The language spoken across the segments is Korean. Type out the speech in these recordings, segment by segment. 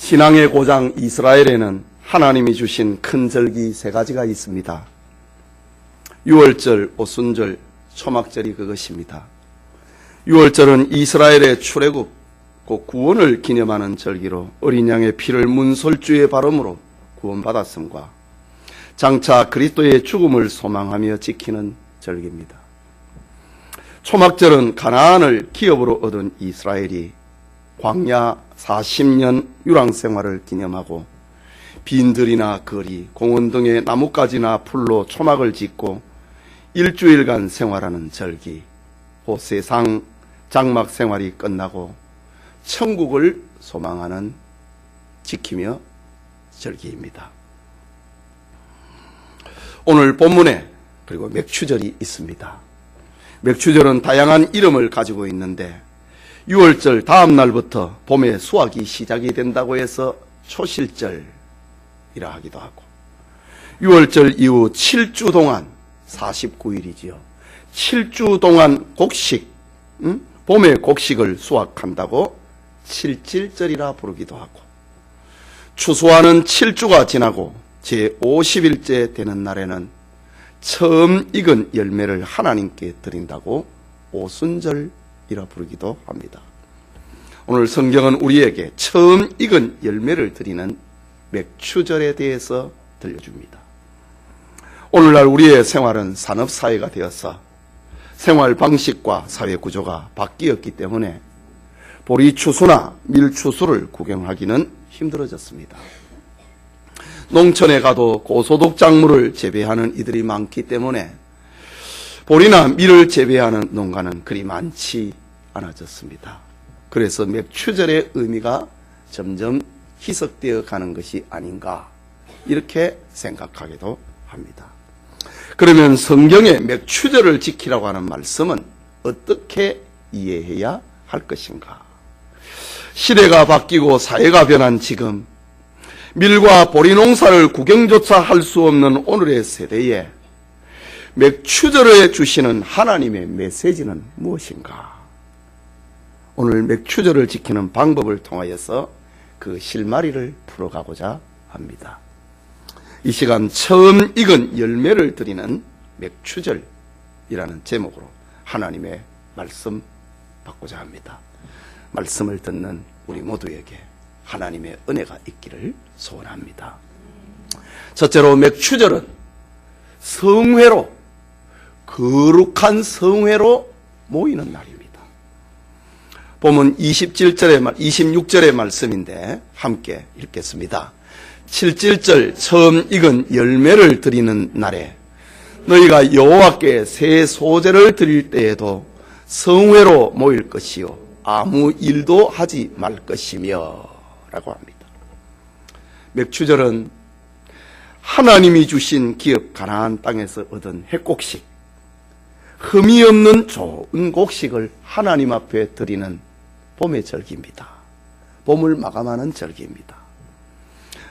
신앙의 고장 이스라엘에는 하나님이 주신 큰 절기 세 가지가 있습니다. 유월절, 오순절, 초막절이 그것입니다. 유월절은 이스라엘의 출애굽, 곧 구원을 기념하는 절기로 어린 양의 피를 문설주에 바름으로 구원받았음과 장차 그리스도의 죽음을 소망하며 지키는 절기입니다. 초막절은 가나안을 기업으로 얻은 이스라엘이 광야 40년 유랑생활을 기념하고 빈들이나 거리, 공원 등의 나뭇가지나 풀로 초막을 짓고 일주일간 생활하는 절기, 그 세상 장막 생활이 끝나고 천국을 소망하는 지키며 절기입니다. 오늘 본문에 그리고 맥추절이 있습니다. 맥추절은 다양한 이름을 가지고 있는데 유월절 다음 날부터 봄에 수확이 시작이 된다고 해서 초실절이라 하기도 하고, 유월절 이후 7주 동안 49일이지요. 7주 동안 곡식, 봄의 곡식을 수확한다고 칠칠절이라 부르기도 하고, 추수하는 7주가 지나고 제50일째 되는 날에는 처음 익은 열매를 하나님께 드린다고 오순절이라 부르기도 합니다. 오늘 성경은 우리에게 처음 익은 열매를 드리는 맥추절에 대해서 들려줍니다. 오늘날 우리의 생활은 산업사회가 되어서 생활 방식과 사회 구조가 바뀌었기 때문에 보리추수나 밀추수를 구경하기는 힘들어졌습니다. 농촌에 가도 고소득 작물을 재배하는 이들이 많기 때문에 보리나 밀을 재배하는 농가는 그리 많지 않아졌습니다. 그래서 맥추절의 의미가 점점 희석되어 가는 것이 아닌가, 이렇게 생각하기도 합니다. 그러면 성경의 맥추절을 지키라고 하는 말씀은 어떻게 이해해야 할 것인가? 시대가 바뀌고 사회가 변한 지금, 밀과 보리 농사를 구경조차 할 수 없는 오늘의 세대에 맥추절에 주시는 하나님의 메시지는 무엇인가? 오늘 맥추절을 지키는 방법을 통하여서 그 실마리를 풀어가고자 합니다. 이 시간 처음 익은 열매를 드리는 맥추절이라는 제목으로 하나님의 말씀 받고자 합니다. 말씀을 듣는 우리 모두에게 하나님의 은혜가 있기를 소원합니다. 첫째로 맥추절은 성회로, 거룩한 성회로 모이는 날입니다. 보면 26절의 말씀인데 함께 읽겠습니다. 7.1절 처음 익은 열매를 드리는 날에 너희가 여호와께 새 소제를 드릴 때에도 성회로 모일 것이요 아무 일도 하지 말 것이며 라고 합니다. 맥추절은 하나님이 주신 기업 가나안 땅에서 얻은 핵곡식, 흠이 없는 좋은 곡식을 하나님 앞에 드리는 봄의 절기입니다. 봄을 마감하는 절기입니다.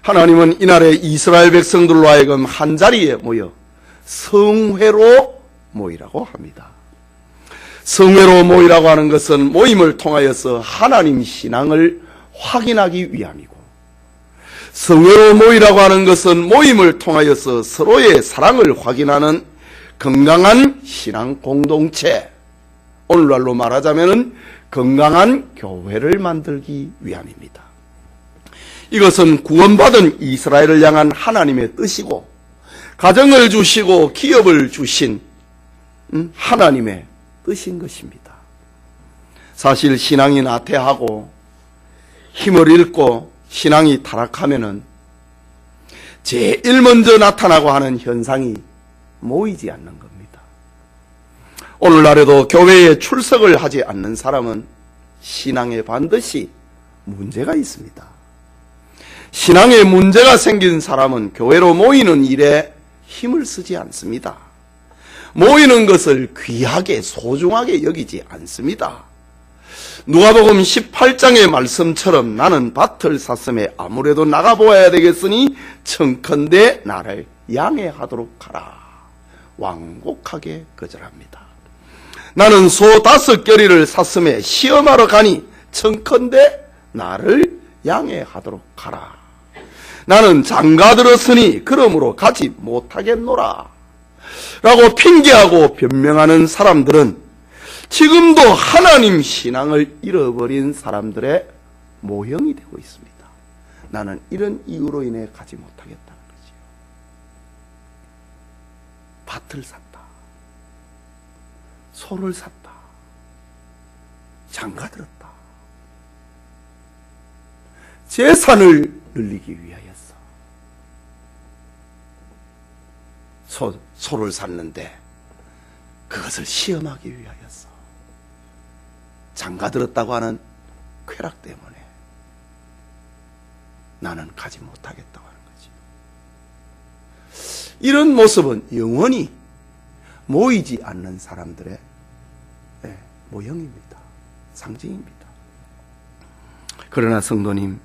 하나님은 이날에 이스라엘 백성들로 하여금 한자리에 모여 성회로 모이라고 합니다. 성회로 모이라고 하는 것은 모임을 통하여서 하나님 신앙을 확인하기 위함이고, 성회로 모이라고 하는 것은 모임을 통하여서 서로의 사랑을 확인하는 건강한 신앙 공동체, 오늘날로 말하자면 건강한 교회를 만들기 위함입니다. 이것은 구원받은 이스라엘을 향한 하나님의 뜻이고, 가정을 주시고 기업을 주신 하나님의 뜻인 것입니다. 사실 신앙이 나태하고 힘을 잃고 신앙이 타락하면은 제일 먼저 나타나고 하는 현상이 모이지 않는 겁니다. 오늘날에도 교회에 출석을 하지 않는 사람은 신앙에 반드시 문제가 있습니다. 신앙에 문제가 생긴 사람은 교회로 모이는 일에 힘을 쓰지 않습니다. 모이는 것을 귀하게 소중하게 여기지 않습니다. 누가복음 18장의 말씀처럼 나는 밭을 샀음에 아무래도 나가보아야 되겠으니 청컨대 나를 양해하도록 하라. 완곡하게 거절합니다. 나는 소 5 겨리를 샀음에 시험하러 가니 청컨대 나를 양해하도록 하라. 나는 장가들었으니 그러므로 가지 못하겠노라. 라고 핑계하고 변명하는 사람들은 지금도 하나님 신앙을 잃어버린 사람들의 모형이 되고 있습니다. 나는 이런 이유로 인해 가지 못하겠다는 거지요. 밭을 샀다. 소를 샀다. 장가들었다. 재산을 늘리기 위하여서 소를 샀는데 그것을 시험하기 위하여서 장가들었다고 하는 쾌락 때문에 나는 가지 못하겠다고 하는 거지. 이런 모습은 영원히 모이지 않는 사람들의 모형입니다. 상징입니다. 그러나 성도님,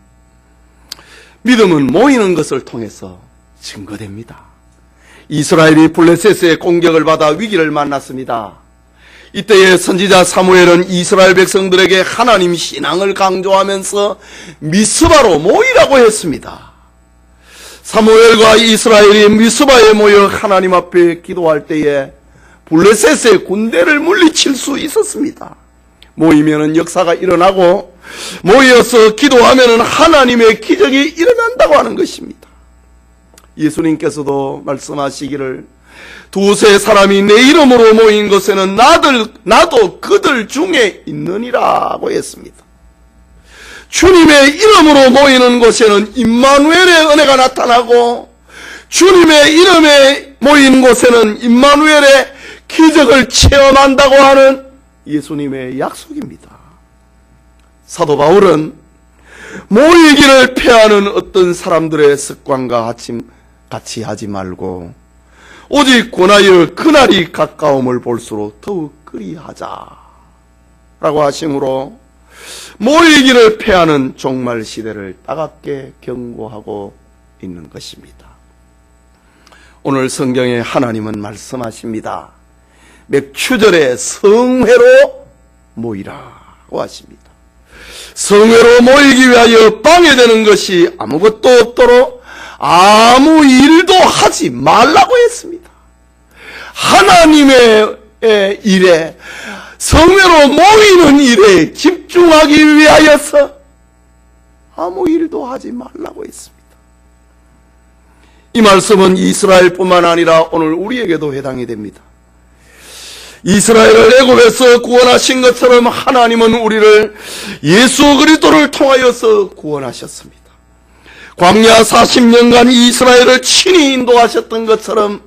믿음은 모이는 것을 통해서 증거됩니다. 이스라엘이 블레셋의 공격을 받아 위기를 만났습니다. 이때에 선지자 사무엘은 이스라엘 백성들에게 하나님 신앙을 강조하면서 미스바로 모이라고 했습니다. 사무엘과 이스라엘이 미스바에 모여 하나님 앞에 기도할 때에 블레셋의 군대를 물리칠 수 있었습니다. 모이면은 역사가 일어나고 모여서 기도하면은 하나님의 기적이 일어난다고 하는 것입니다. 예수님께서도 말씀하시기를 두세 사람이 내 이름으로 모인 곳에는 나도 그들 중에 있느니라고 했습니다. 주님의 이름으로 모이는 곳에는 임마누엘의 은혜가 나타나고 주님의 이름에 모인 곳에는 임마누엘의 기적을 체험한다고 하는 예수님의 약속입니다. 사도 바울은 모이기를 패하는 어떤 사람들의 습관과 같이 하지 말고 오직 권하여 그날이 가까움을 볼수록 더욱 그리하자 라고 하심으로 모이기를 패하는 종말 시대를 따갑게 경고하고 있는 것입니다. 오늘 성경에 하나님은 말씀하십니다. 맥추절에 성회로 모이라고 하십니다. 성회로 모이기 위하여 방해되는 것이 아무것도 없도록 아무 일도 하지 말라고 했습니다. 하나님의 일에, 성회로 모이는 일에 집중하기 위하여서 아무 일도 하지 말라고 했습니다. 이 말씀은 이스라엘뿐만 아니라 오늘 우리에게도 해당이 됩니다. 이스라엘을 애굽에서 구원하신 것처럼 하나님은 우리를 예수 그리스도를 통하여서 구원하셨습니다. 광야 40년간 이스라엘을 친히 인도하셨던 것처럼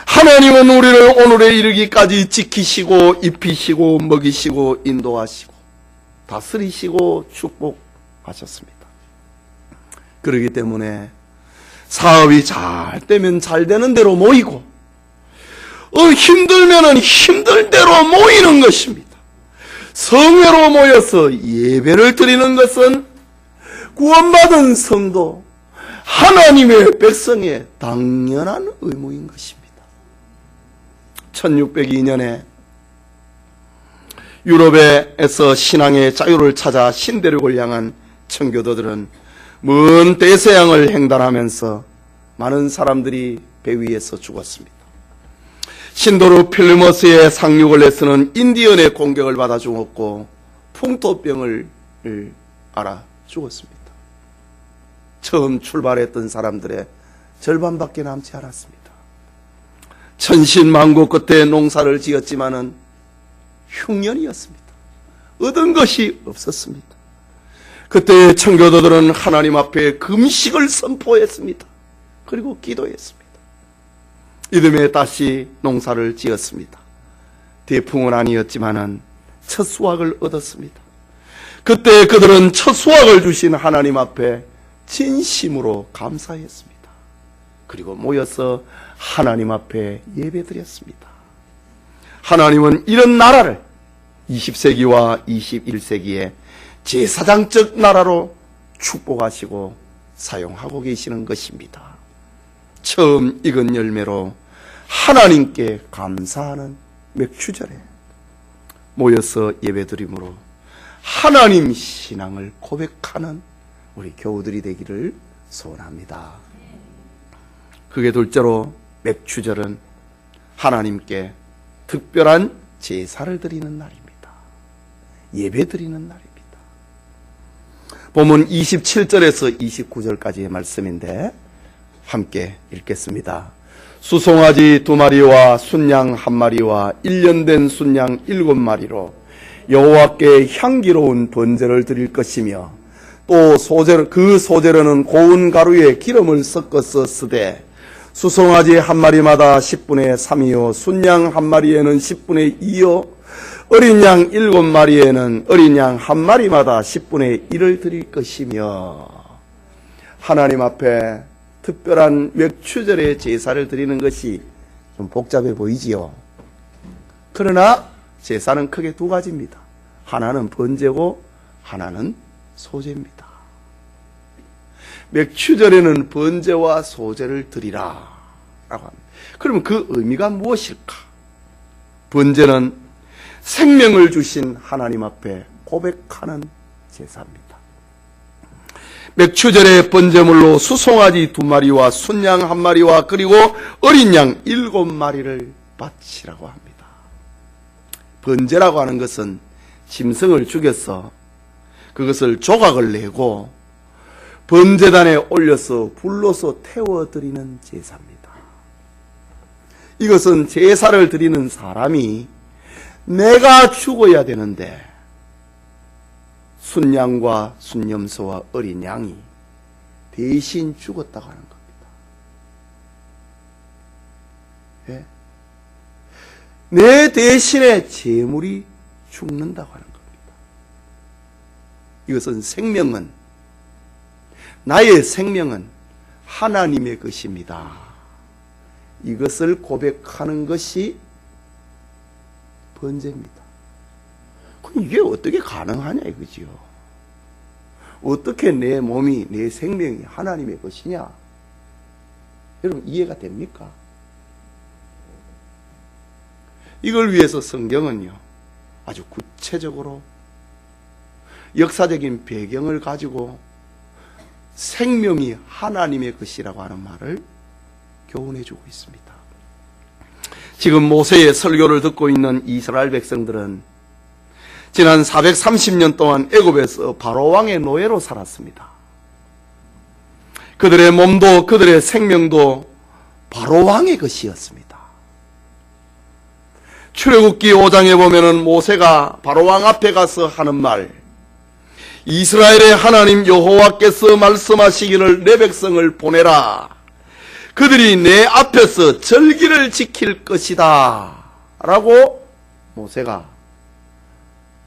하나님은 우리를 오늘에 이르기까지 지키시고 입히시고 먹이시고 인도하시고 다스리시고 축복하셨습니다. 그렇기 때문에 사업이 잘 되면 잘 되는 대로 모이고 힘들면은 힘들 대로 모이는 것입니다. 성회로 모여서 예배를 드리는 것은 구원받은 성도, 하나님의 백성의 당연한 의무인 것입니다. 1602년에 유럽에서 신앙의 자유를 찾아 신대륙을 향한 청교도들은 먼 대서양을 횡단하면서 많은 사람들이 배 위에서 죽었습니다. 신도르 필리머스의 상륙을 해서는 인디언의 공격을 받아 죽었고 풍토병을 알아 죽었습니다. 처음 출발했던 사람들의 절반밖에 남지 않았습니다. 천신만고 끝에 농사를 지었지만은 흉년이었습니다. 얻은 것이 없었습니다. 그때 청교도들은 하나님 앞에 금식을 선포했습니다. 그리고 기도했습니다. 이듬해 다시 농사를 지었습니다. 대풍은 아니었지만은 첫 수확을 얻었습니다. 그때 그들은 첫 수확을 주신 하나님 앞에 진심으로 감사했습니다. 그리고 모여서 하나님 앞에 예배드렸습니다. 하나님은 이런 나라를 20세기와 21세기에 제사장적 나라로 축복하시고 사용하고 계시는 것입니다. 처음 익은 열매로 하나님께 감사하는 맥추절에 모여서 예배드림으로 하나님 신앙을 고백하는 우리 교우들이 되기를 소원합니다. 그게 둘째로 맥추절은 하나님께 특별한 제사를 드리는 날입니다. 예배 드리는 날입니다. 본문 27절에서 29절까지의 말씀인데 함께 읽겠습니다. 수송아지 2마리와 순양 1마리와 1년 된 순양 7마리로 여호와께 향기로운 번제를 드릴 것이며 또 그 소재로는 고운 가루에 기름을 섞어서 쓰되 수송아지 1마리마다 10분의 3이요 순양 1마리에는 10분의 2요 어린 양 7마리에는 어린 양 1마리마다 10분의 1을 드릴 것이며 하나님 앞에 특별한 맥추절의 제사를 드리는 것이 좀 복잡해 보이지요. 그러나 제사는 크게 두 가지입니다. 하나는 번제고 하나는 소제입니다. 맥추절에는 번제와 소제를 드리라 라고 합니다. 그러면 그 의미가 무엇일까? 번제는 생명을 주신 하나님 앞에 고백하는 제사입니다. 맥추절의 번제물로 수송아지 2마리와 순양 1마리와 그리고 어린 양 7마리를 바치라고 합니다. 번제라고 하는 것은 짐승을 죽여서 그것을 조각을 내고 번제단에 올려서 불로서 태워드리는 제사입니다. 이것은 제사를 드리는 사람이 내가 죽어야 되는데 순양과 순염소와 어린 양이 대신 죽었다고 하는 겁니다. 예? 내 대신에 제물이 죽는다고 하는 겁니다. 이것은 나의 생명은 하나님의 것입니다. 이것을 고백하는 것이 번제입니다. 그럼 이게 어떻게 가능하냐 이거지요. 어떻게 내 몸이, 내 생명이 하나님의 것이냐? 여러분 이해가 됩니까? 이걸 위해서 성경은요 아주 구체적으로 역사적인 배경을 가지고 생명이 하나님의 것이라고 하는 말을 교훈해주고 있습니다. 지금 모세의 설교를 듣고 있는 이스라엘 백성들은 지난 430년 동안 애굽에서 바로왕의 노예로 살았습니다. 그들의 몸도 그들의 생명도 바로왕의 것이었습니다. 출애굽기 5장에 보면은 모세가 바로왕 앞에 가서 하는 말, 이스라엘의 하나님 여호와께서 말씀하시기를 내 백성을 보내라. 그들이 내 앞에서 절기를 지킬 것이다 라고 모세가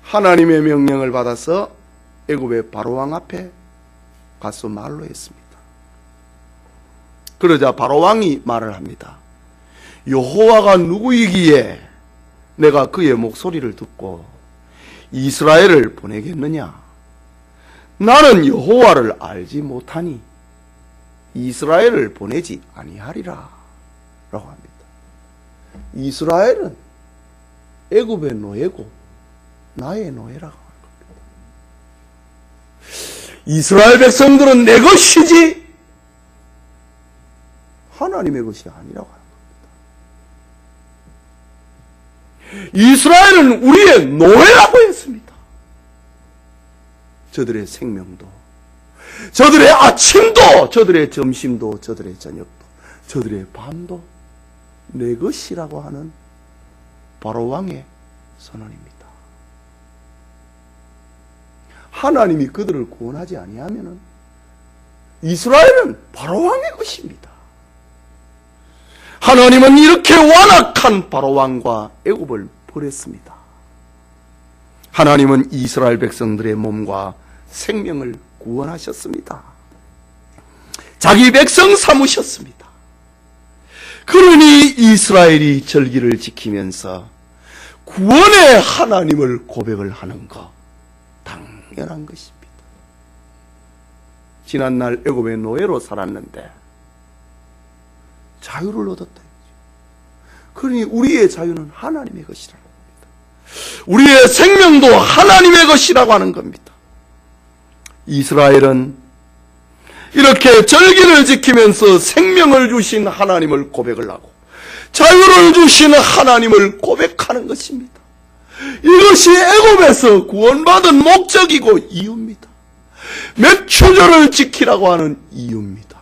하나님의 명령을 받아서 애굽의 바로왕 앞에 가서 말로 했습니다. 그러자 바로왕이 말을 합니다. 여호와가 누구이기에 내가 그의 목소리를 듣고 이스라엘을 보내겠느냐? 나는 여호와를 알지 못하니 이스라엘을 보내지 아니하리라 라고 합니다. 이스라엘은 애굽의 노예고 나의 노예라고 하는 겁니다. 이스라엘 백성들은 내 것이지 하나님의 것이 아니라고 하는 겁니다. 이스라엘은 우리의 노예라고 했습니다. 저들의 생명도, 저들의 아침도, 저들의 점심도, 저들의 저녁도, 저들의 밤도 내 것이라고 하는 바로왕의 선언입니다. 하나님이 그들을 구원하지 아니하면은 이스라엘은 바로왕의 것입니다. 하나님은 이렇게 완악한 바로왕과 애굽을 버렸습니다. 하나님은 이스라엘 백성들의 몸과 생명을 구원하셨습니다. 자기 백성 삼으셨습니다. 그러니 이스라엘이 절기를 지키면서 구원의 하나님을 고백을 하는 것 당연한 것입니다. 지난날 애굽의 노예로 살았는데 자유를 얻었다. 그러니 우리의 자유는 하나님의 것이라는 겁니다. 우리의 생명도 하나님의 것이라고 하는 겁니다. 이스라엘은 이렇게 절기를 지키면서 생명을 주신 하나님을 고백을 하고 자유를 주신 하나님을 고백하는 것입니다. 이것이 애굽에서 구원받은 목적이고 이유입니다. 맥추절을 지키라고 하는 이유입니다.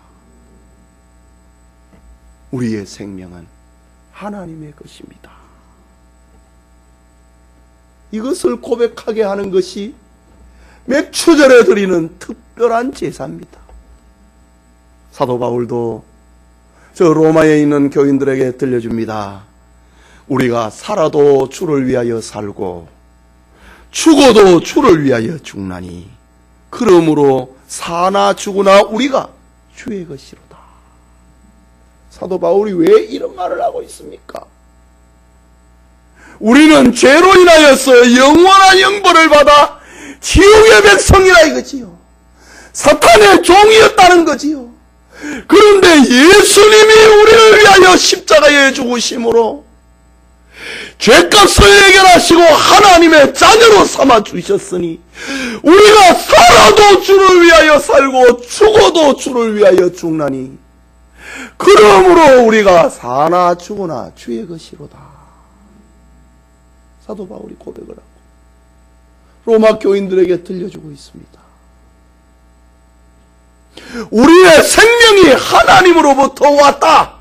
우리의 생명은 하나님의 것입니다. 이것을 고백하게 하는 것이 맥추절에 드리는 특별한 제사입니다. 사도 바울도 저 로마에 있는 교인들에게 들려줍니다. 우리가 살아도 주를 위하여 살고 죽어도 주를 위하여 죽나니 그러므로 사나 죽으나 우리가 주의 것이로다. 사도 바울이 왜 이런 말을 하고 있습니까? 우리는 죄로 인하여서 영원한 형벌을 받아 지옥의 백성이라 이거지요. 사탄의 종이었다는 거지요. 그런데 예수님이 우리를 위하여 십자가에 죽으심으로 죄값을 해결하시고 하나님의 자녀로 삼아 주셨으니 우리가 살아도 주를 위하여 살고 죽어도 주를 위하여 죽나니 그러므로 우리가 사나 죽으나 주의 것이로다. 사도 바울이 고백을 하고 로마 교인들에게 들려주고 있습니다. 우리의 생명이 하나님으로부터 왔다.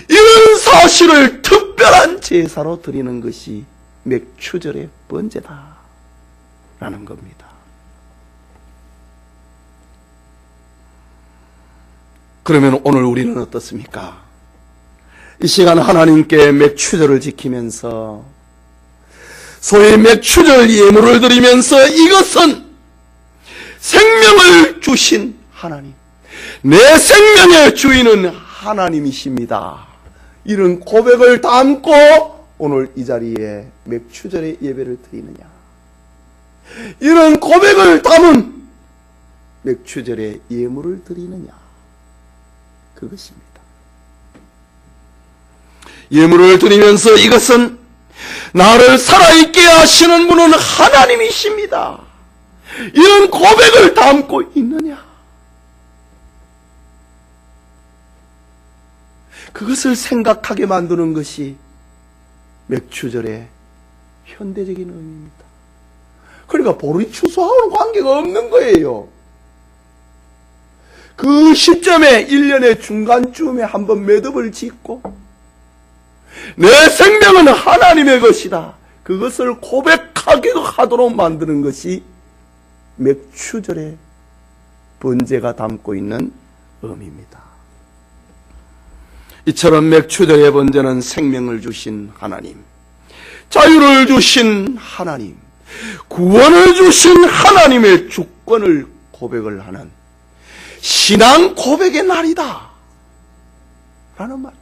이런 사실을 특별한 제사로 드리는 것이 맥추절의 번제다 라는 겁니다. 그러면 오늘 우리는 어떻습니까? 이 시간 하나님께 맥추절을 지키면서 소위 맥추절 예물을 드리면서 이것은 생명을 주신 하나님, 내 생명의 주인은 하나님이십니다. 이런 고백을 담고 오늘 이 자리에 맥추절의 예배를 드리느냐, 이런 고백을 담은 맥추절의 예물을 드리느냐, 그것입니다. 예물을 드리면서 이것은 나를 살아있게 하시는 분은 하나님이십니다. 이런 고백을 담고 있느냐? 그것을 생각하게 만드는 것이 맥추절의 현대적인 의미입니다. 그러니까 보리 추수하고는 관계가 없는 거예요. 그 시점에 1년의 중간쯤에 한번 매듭을 짓고 내 생명은 하나님의 것이다. 그것을 고백하기도 하도록 만드는 것이 맥추절의 번제가 담고 있는 의미입니다. 이처럼 맥추절의 번제는 생명을 주신 하나님, 자유를 주신 하나님, 구원을 주신 하나님의 주권을 고백을 하는 신앙 고백의 날이다 라는 말입니다.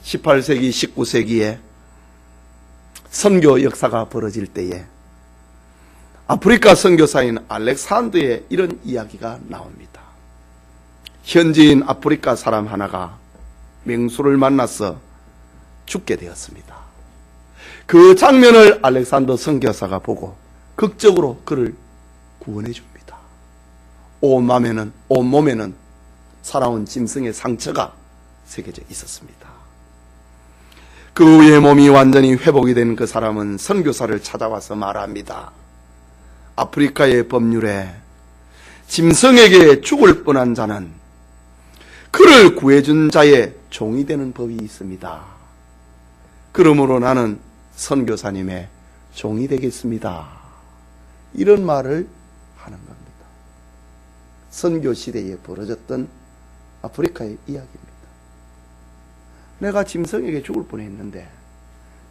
18세기, 19세기에 선교 역사가 벌어질 때에 아프리카 선교사인 알렉산더의 이런 이야기가 나옵니다. 현지인 아프리카 사람 하나가 맹수를 만나서 죽게 되었습니다. 그 장면을 알렉산더 선교사가 보고 극적으로 그를 구원해 줍니다. 온몸에는 살아온 짐승의 상처가 새겨져 있었습니다. 그 후에 몸이 완전히 회복이 된 그 사람은 선교사를 찾아와서 말합니다. 아프리카의 법률에 짐승에게 죽을 뻔한 자는 그를 구해준 자의 종이 되는 법이 있습니다. 그러므로 나는 선교사님의 종이 되겠습니다. 이런 말을 하는 겁니다. 선교 시대에 벌어졌던 아프리카의 이야기입니다. 내가 짐승에게 죽을 뻔했는데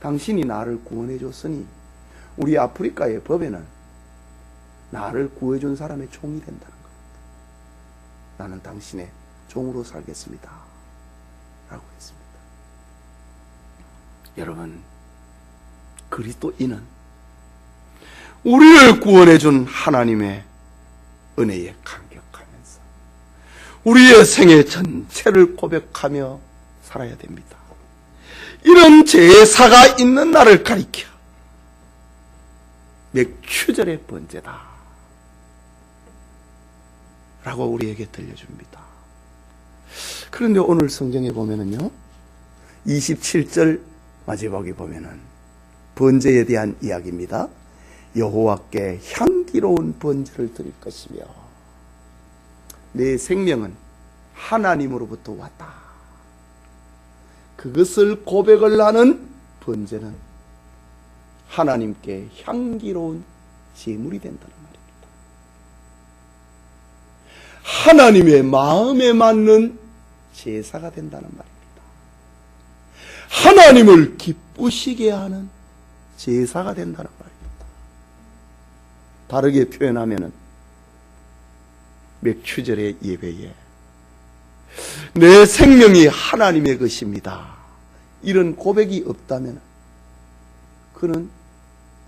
당신이 나를 구원해 줬으니 우리 아프리카의 법에는 나를 구해준 사람의 종이 된다는 겁니다. 나는 당신의 종으로 살겠습니다 라고 했습니다. 여러분, 그리스도인은 우리를 구원해준 하나님의 은혜에 감격하면서 우리의 생애 전체를 고백하며 살아야 됩니다. 이런 제사가 있는 날을 가리켜 맥추절의 번제다 라고 우리에게 들려줍니다. 그런데 오늘 성경에 보면은요, 27절 마지막에 보면은 번제에 대한 이야기입니다. 여호와께 향기로운 번제를 드릴 것이며 내 생명은 하나님으로부터 왔다. 그것을 고백을 하는 번제는 하나님께 향기로운 제물이 된다는 말입니다. 하나님의 마음에 맞는 제사가 된다는 말입니다. 하나님을 기쁘시게 하는 제사가 된다는 말입니다. 다르게 표현하면은 맥추절의 예배에 내 생명이 하나님의 것입니다, 이런 고백이 없다면 그는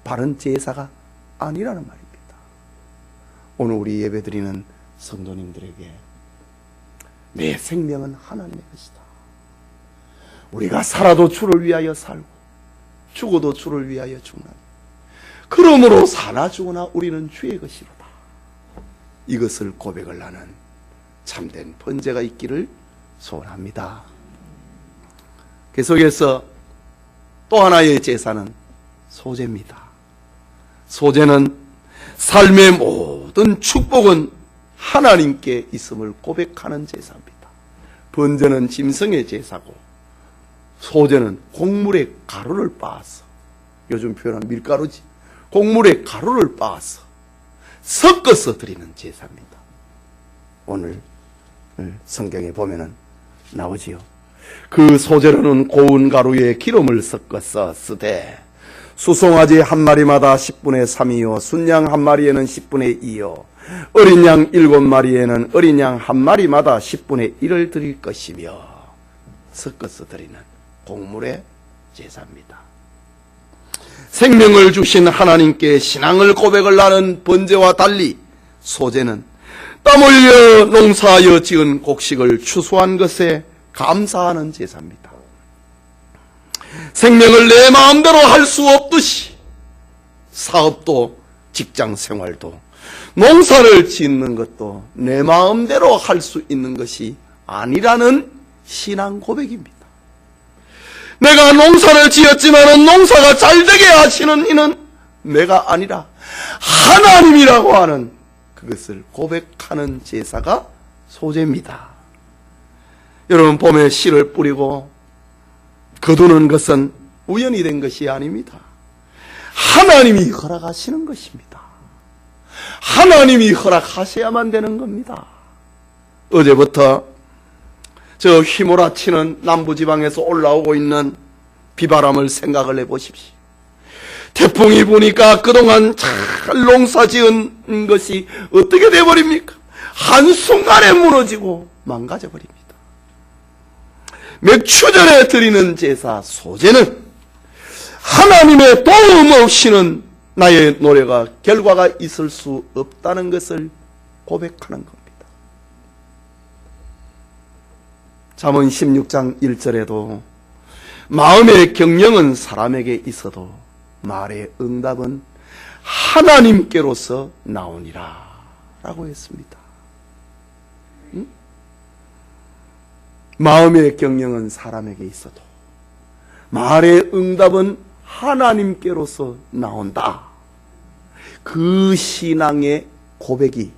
바른 제사가 아니라는 말입니다. 오늘 우리 예배드리는 성도님들에게 내 생명은 하나님의 것이다. 우리가 살아도 주를 위하여 살고 죽어도 주를 위하여 죽나니 그러므로 사나 죽으나 우리는 주의 것이로다. 이것을 고백을 하는 참된 번제가 있기를 소원합니다. 계속해서 또 하나의 제사는 소제입니다. 소제는 삶의 모든 축복은 하나님께 있음을 고백하는 제사입니다. 번제는 짐승의 제사고 소제는 곡물의 가루를 빻아서, 요즘 표현은 밀가루지, 곡물의 가루를 빻아서 섞어서 드리는 제사입니다. 오늘 성경에 보면은 나오지요. 그 소재로는 고운 가루에 기름을 섞어서 쓰되 수송아지 한 마리마다 10분의 3이요 순양 한 마리에는 10분의 2요 어린 양 7마리에는 어린 양 한 마리마다 10분의 1을 드릴 것이며, 섞어서 드리는 곡물의 제사입니다. 생명을 주신 하나님께 신앙을 고백을 하는 번제와 달리 소제는 땀 흘려 농사하여 지은 곡식을 추수한 것에 감사하는 제사입니다. 생명을 내 마음대로 할 수 없듯이 사업도 직장 생활도 농사를 짓는 것도 내 마음대로 할 수 있는 것이 아니라는 신앙 고백입니다. 내가 농사를 지었지만 농사가 잘 되게 하시는 이는 내가 아니라 하나님이라고 하는 그것을 고백하는 제사가 소제입니다. 여러분, 봄에 씨를 뿌리고 거두는 것은 우연히 된 것이 아닙니다. 하나님이 허락하시는 것입니다. 하나님이 허락하셔야만 되는 겁니다. 어제부터 저 휘몰아치는 남부지방에서 올라오고 있는 비바람을 생각을 해보십시오. 태풍이 부니까 그동안 잘 농사 지은 것이 어떻게 돼버립니까? 한순간에 무너지고 망가져버립니다. 맥추절에 드리는 제사 소제는 하나님의 도움 없이는 나의 노래가 결과가 있을 수 없다는 것을 고백하는 겁니다. 잠언 16장 1절에도 마음의 경영은 사람에게 있어도 말의 응답은 하나님께로서 나오니라 라고 했습니다. 마음의 경영은 사람에게 있어도 말의 응답은 하나님께로서 나온다. 그 신앙의 고백이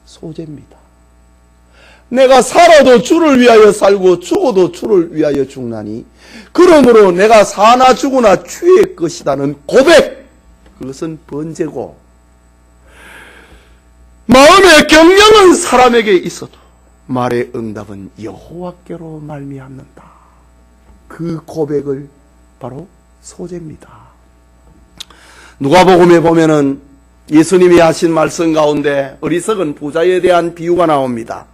소제입니다. 내가 살아도 주를 위하여 살고 죽어도 주를 위하여 죽나니 그러므로 내가 사나 죽으나 주의 것이라는 고백, 그것은 번제고, 마음의 경영은 사람에게 있어도 말의 응답은 여호와께로 말미암는다. 그 고백을 바로 소제입니다. 누가복음에 보면은 예수님이 하신 말씀 가운데 어리석은 부자에 대한 비유가 나옵니다.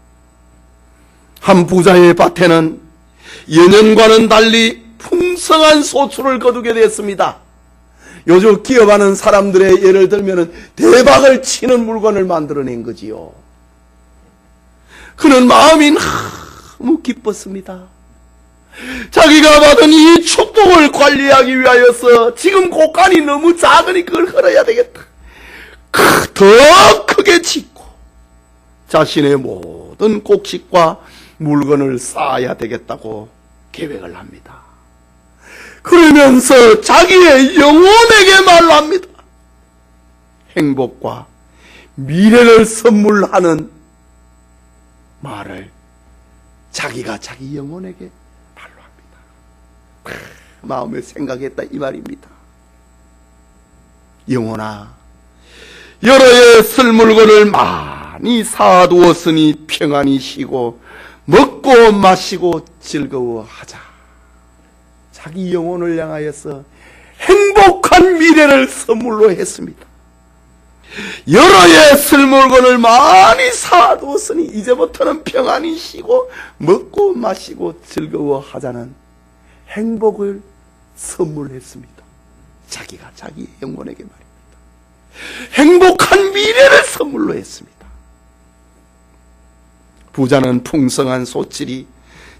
한 부자의 밭에는 예년과는 달리 풍성한 소출을 거두게 됐습니다. 요즘 기업하는 사람들의 예를 들면 대박을 치는 물건을 만들어낸 거지요. 그는 마음이 너무 기뻤습니다. 자기가 받은 이 축복을 관리하기 위하여서 지금 곳간이 너무 작으니 그걸 헐어야 되겠다. 더 크게 짓고 자신의 모든 곡식과 물건을 쌓아야 되겠다고 계획을 합니다. 그러면서 자기의 영혼에게 말합니다. 행복과 미래를 선물하는 말을 자기가 자기 영혼에게 말로 합니다. 마음에 생각했다 이 말입니다. 영혼아, 여러 해 쓸 물건을 많이 사두었으니 평안히 쉬고 먹고 마시고 즐거워하자. 자기 영혼을 향하여서 행복한 미래를 선물로 했습니다. 여러 해 쓸 물건을 많이 사두었으니 이제부터는 평안히 쉬고 먹고 마시고 즐거워하자는 행복을 선물했습니다. 자기가 자기 영혼에게 말입니다. 행복한 미래를 선물로 했습니다. 부자는 풍성한 소질이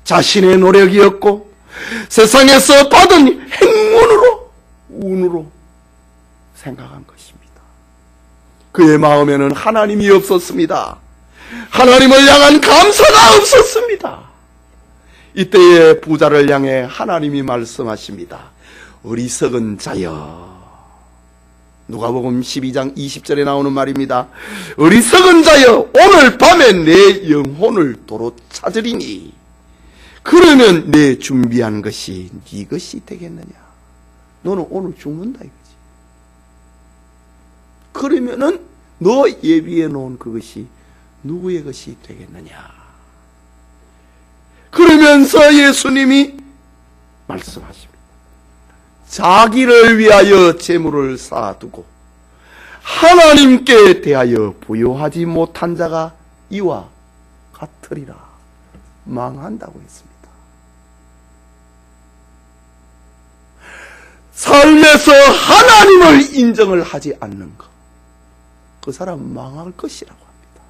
자신의 노력이었고 세상에서 받은 행운으로, 운으로 생각한 것입니다. 그의 마음에는 하나님이 없었습니다. 하나님을 향한 감사가 없었습니다. 이때에 부자를 향해 하나님이 말씀하십니다. 어리석은 자여. 누가복음 12장 20절에 나오는 말입니다. 어리석은 자여, 오늘 밤에 내 영혼을 도로 찾으리니 그러면 내 준비한 것이 네 것이 되겠느냐. 너는 오늘 죽는다 이거지. 그러면은 너 예비해 놓은 그것이 누구의 것이 되겠느냐. 그러면서 예수님이 말씀하십니다. 자기를 위하여 재물을 쌓아두고 하나님께 대하여 부여하지 못한 자가 이와 같으리라. 망한다고 했습니다. 삶에서 하나님을 인정을 하지 않는 것, 그 사람 망할 것이라고 합니다.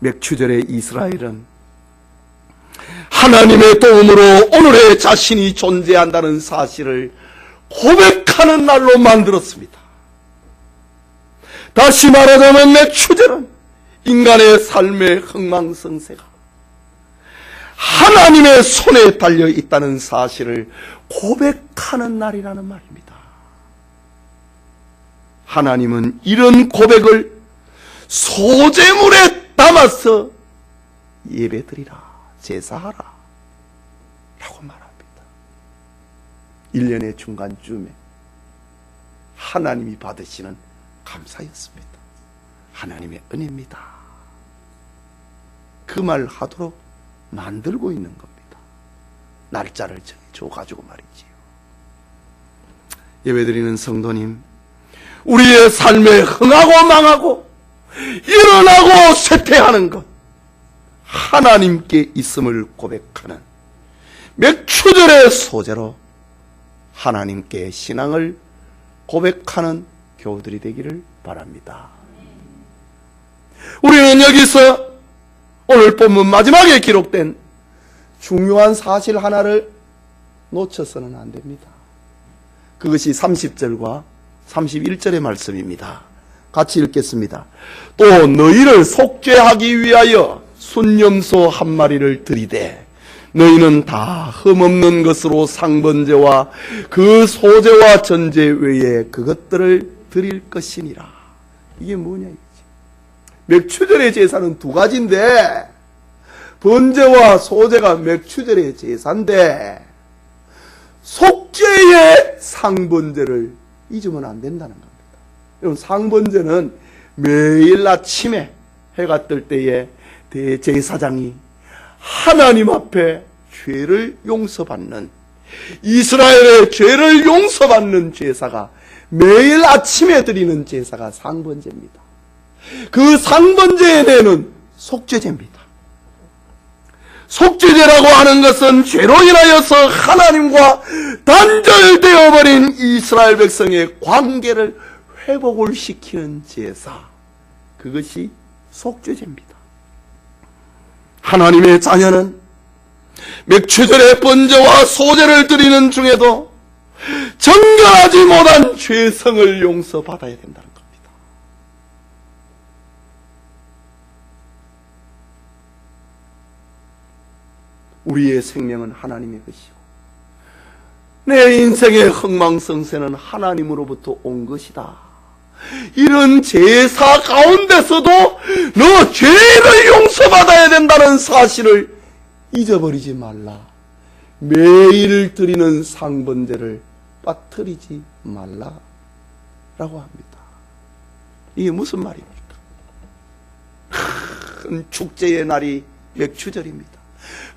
맥추절의 이스라엘은 하나님의 도움으로 오늘의 자신이 존재한다는 사실을 고백하는 날로 만들었습니다. 다시 말하자면 맥추절은 인간의 삶의 흥망성쇠가 하나님의 손에 달려 있다는 사실을 고백하는 날이라는 말입니다. 하나님은 이런 고백을 소재물에 담아서 예배드리라, 제사하라 라고 말합니다. 1년의 중간쯤에 하나님이 받으시는 감사였습니다. 하나님의 은혜입니다. 그 말 하도록 만들고 있는 겁니다. 날짜를 정해줘가지고 말이지요. 예배드리는 성도님, 우리의 삶에 흥하고 망하고 일어나고 쇠퇴하는 것, 하나님께 있음을 고백하는 맥추절의 소재로 하나님께 신앙을 고백하는 교우들이 되기를 바랍니다. 우리는 여기서 오늘 본문 마지막에 기록된 중요한 사실 하나를 놓쳐서는 안 됩니다. 그것이 30절과 31절의 말씀입니다. 같이 읽겠습니다. 또 너희를 속죄하기 위하여 순염소 한 마리를 들이되 너희는 다 흠없는 것으로 상번제와 그 소제와 전제 외에 그것들을 드릴 것이니라. 이게 뭐냐 이거지. 맥추절의 제사는 두 가지인데 번제와 소제가 맥추절의 제사인데 속죄의 상번제를 잊으면 안 된다는 겁니다. 여러분, 상번제는 매일 아침에 해가 뜰 때에 대제사장이 하나님 앞에 죄를 용서받는, 이스라엘의 죄를 용서받는 제사가 매일 아침에 드리는 제사가 상번제입니다. 그 상번제의 내는 속죄제입니다. 속죄제라고 하는 것은 죄로 인하여서 하나님과 단절되어 버린 이스라엘 백성의 관계를 회복을 시키는 제사, 그것이 속죄제입니다. 하나님의 자녀는 맥추절에 번제와 소제를 드리는 중에도 정결하지 못한 죄성을 용서받아야 된다는 겁니다. 우리의 생명은 하나님의 것이고 내 인생의 흥망성쇠는 하나님으로부터 온 것이다. 이런 제사 가운데서도 너 죄를 용서받아야 된다는 사실을 잊어버리지 말라. 매일 드리는 상번제를 빠뜨리지 말라 라고 합니다. 이게 무슨 말입니까? 큰 축제의 날이 맥추절입니다.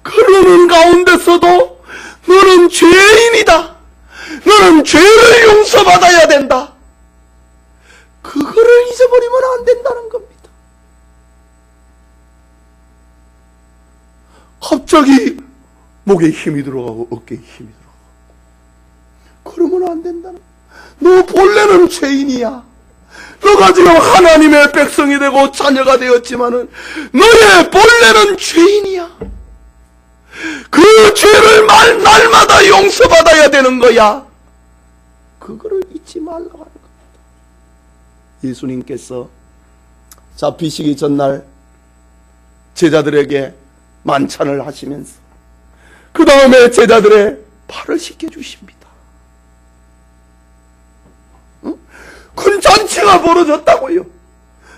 그러는 가운데서도 너는 죄인이다. 너는 죄를 용서받아야 된다. 그거를 잊어버리면 안 된다는 겁니다. 갑자기 목에 힘이 들어가고 어깨에 힘이 들어가고 그러면 안 된다는 거야. 너 본래는 죄인이야. 너가 지금 하나님의 백성이 되고 자녀가 되었지만은 너의 본래는 죄인이야. 그 죄를 날마다 용서받아야 되는 거야. 그거를 잊지 말라고 하는 겁니다. 예수님께서 잡히시기 전날 제자들에게 만찬을 하시면서 그 다음에 제자들의 발을 씻겨주십니다. 큰 잔치가 벌어졌다고요.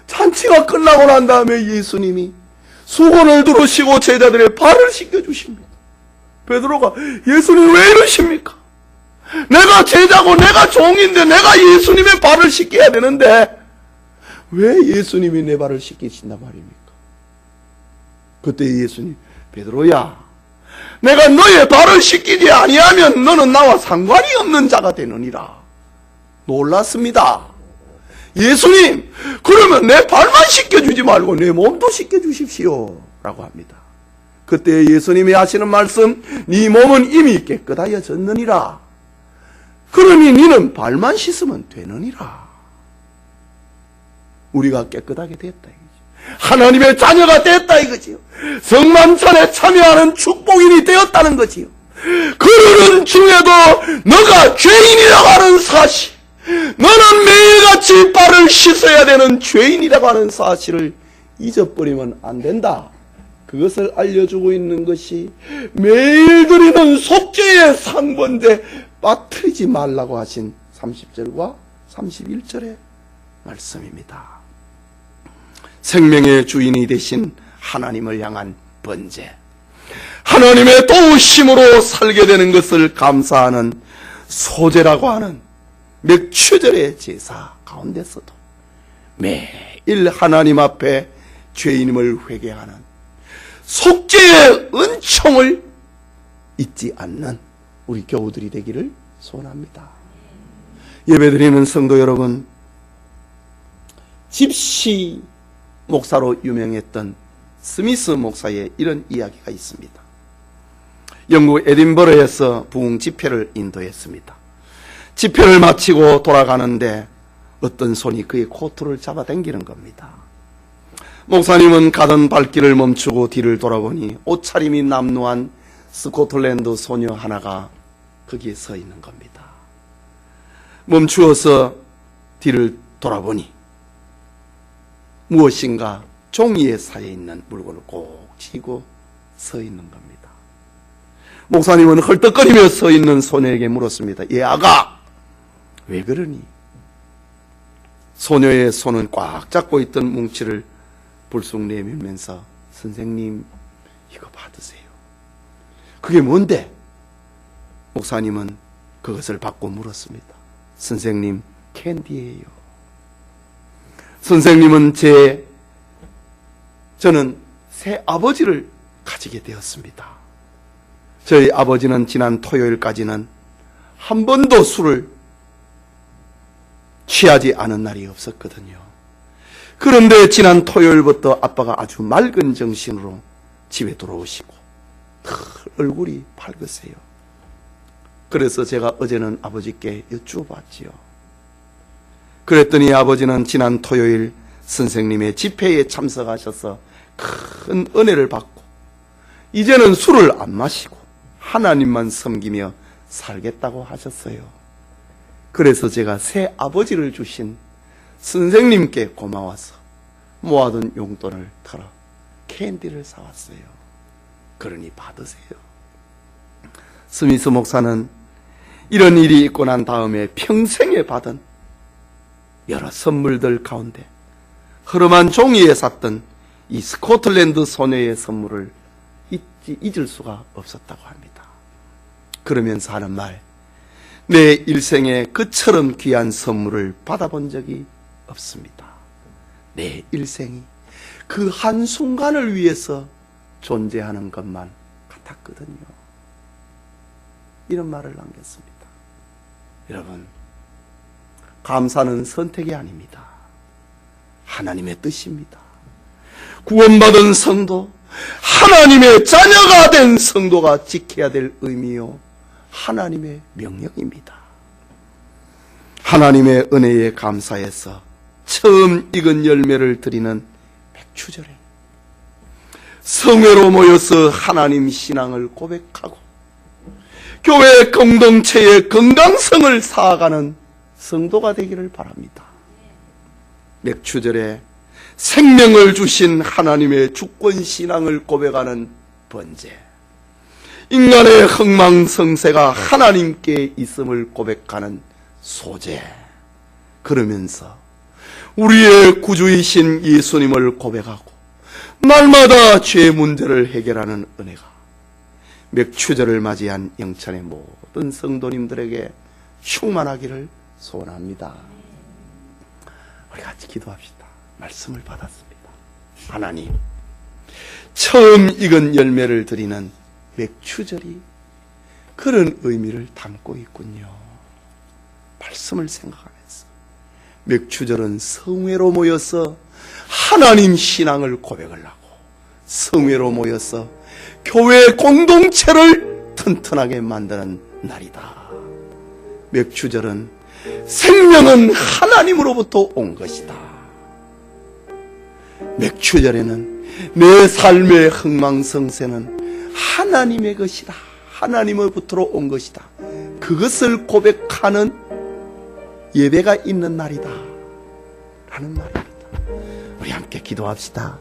잔치가 끝나고 난 다음에 예수님이 수건을 두르시고 제자들의 발을 씻겨주십니다. 베드로가 예수님 왜 이러십니까? 내가 제자고 내가 종인데 내가 예수님의 발을 씻겨야 되는데 왜 예수님이 내 발을 씻기신단 말입니까? 그때 예수님, 베드로야, 내가 너의 발을 씻기지 아니하면 너는 나와 상관이 없는 자가 되느니라. 놀랐습니다. 예수님, 그러면 내 발만 씻겨주지 말고 내 몸도 씻겨주십시오 라고 합니다. 그때 예수님이 하시는 말씀, 네 몸은 이미 깨끗하여졌느니라. 그러니 너는 발만 씻으면 되느니라. 우리가 깨끗하게 됐다 이거죠. 하나님의 자녀가 됐다 이거지요. 성만찬에 참여하는 축복인이 되었다는 거지요. 그러는 중에도 너가 죄인이라고 하는 사실, 너는 매일같이 발을 씻어야 되는 죄인이라고 하는 사실을 잊어버리면 안 된다. 그것을 알려주고 있는 것이 매일 드리는 속죄의 상번제 빠뜨리지 말라고 하신 30절과 31절의 말씀입니다. 생명의 주인이 되신 하나님을 향한 번제, 하나님의 도우심으로 살게 되는 것을 감사하는 소제라고 하는 맥추절의 제사 가운데서도 매일 하나님 앞에 죄인임을 회개하는 속죄의 은총을 잊지 않는 우리 교우들이 되기를 소원합니다. 예배드리는 성도 여러분, 집시 목사로 유명했던 스미스 목사의 이런 이야기가 있습니다. 영국 에딘버러에서 부흥 집회를 인도했습니다. 집회를 마치고 돌아가는데 어떤 손이 그의 코트를 잡아당기는 겁니다. 목사님은 가던 발길을 멈추고 뒤를 돌아보니 옷차림이 남루한 스코틀랜드 소녀 하나가 거기에 서 있는 겁니다. 멈추어서 뒤를 돌아보니 무엇인가 종이에 쌓여 있는 물건을 꼭 쥐고 서 있는 겁니다. 목사님은 헐떡거리며 서 있는 소녀에게 물었습니다. 얘 아가, 왜 그러니? 소녀의 손은 꽉 잡고 있던 뭉치를 불쑥 내밀면서 선생님, 이거 받으세요. 그게 뭔데? 목사님은 그것을 받고 물었습니다. 선생님, 캔디예요. 선생님은 저는 새 아버지를 가지게 되었습니다. 저희 아버지는 지난 토요일까지는 한 번도 술을 취하지 않은 날이 없었거든요. 그런데 지난 토요일부터 아빠가 아주 맑은 정신으로 집에 들어오시고 얼굴이 밝으세요. 그래서 제가 어제는 아버지께 여쭈어봤지요. 그랬더니 아버지는 지난 토요일 선생님의 집회에 참석하셔서 큰 은혜를 받고 이제는 술을 안 마시고 하나님만 섬기며 살겠다고 하셨어요. 그래서 제가 새 아버지를 주신 선생님께 고마워서 모아둔 용돈을 털어 캔디를 사왔어요. 그러니 받으세요. 스미스 목사는 이런 일이 있고 난 다음에 평생에 받은 여러 선물들 가운데 흐름한 종이에 샀던 이 스코틀랜드 소녀의 선물을 잊을 수가 없었다고 합니다. 그러면서 하는 말, 내 일생에 그처럼 귀한 선물을 받아본 적이 없습니다. 내 일생이 그 한순간을 위해서 존재하는 것만 같았거든요. 이런 말을 남겼습니다. 여러분, 감사는 선택이 아닙니다. 하나님의 뜻입니다. 구원받은 성도, 하나님의 자녀가 된 성도가 지켜야 될 의미요, 하나님의 명령입니다. 하나님의 은혜에 감사해서 처음 익은 열매를 드리는 백추절에 성회로 모여서 하나님 신앙을 고백하고 교회 공동체의 건강성을 쌓아가는 성도가 되기를 바랍니다. 맥추절에 생명을 주신 하나님의 주권 신앙을 고백하는 번제, 인간의 흥망성쇠가 하나님께 있음을 고백하는 소제, 그러면서 우리의 구주이신 예수님을 고백하고 날마다 죄 문제를 해결하는 은혜가 맥추절을 맞이한 영천의 모든 성도님들에게 충만하기를 소원합니다. 우리 같이 기도합시다. 말씀을 받았습니다. 하나님, 처음 익은 열매를 드리는 맥추절이 그런 의미를 담고 있군요. 말씀을 생각하면서 맥추절은 성회로 모여서 하나님 신앙을 고백을 하고 성회로 모여서 교회 공동체를 튼튼하게 만드는 날이다. 맥추절은 생명은 하나님으로부터 온 것이다. 맥추절에는 내 삶의 흥망성쇠는 하나님의 것이다. 하나님으로부터 온 것이다. 그것을 고백하는 예배가 있는 날이다. 라는 말입니다. 우리 함께 기도합시다.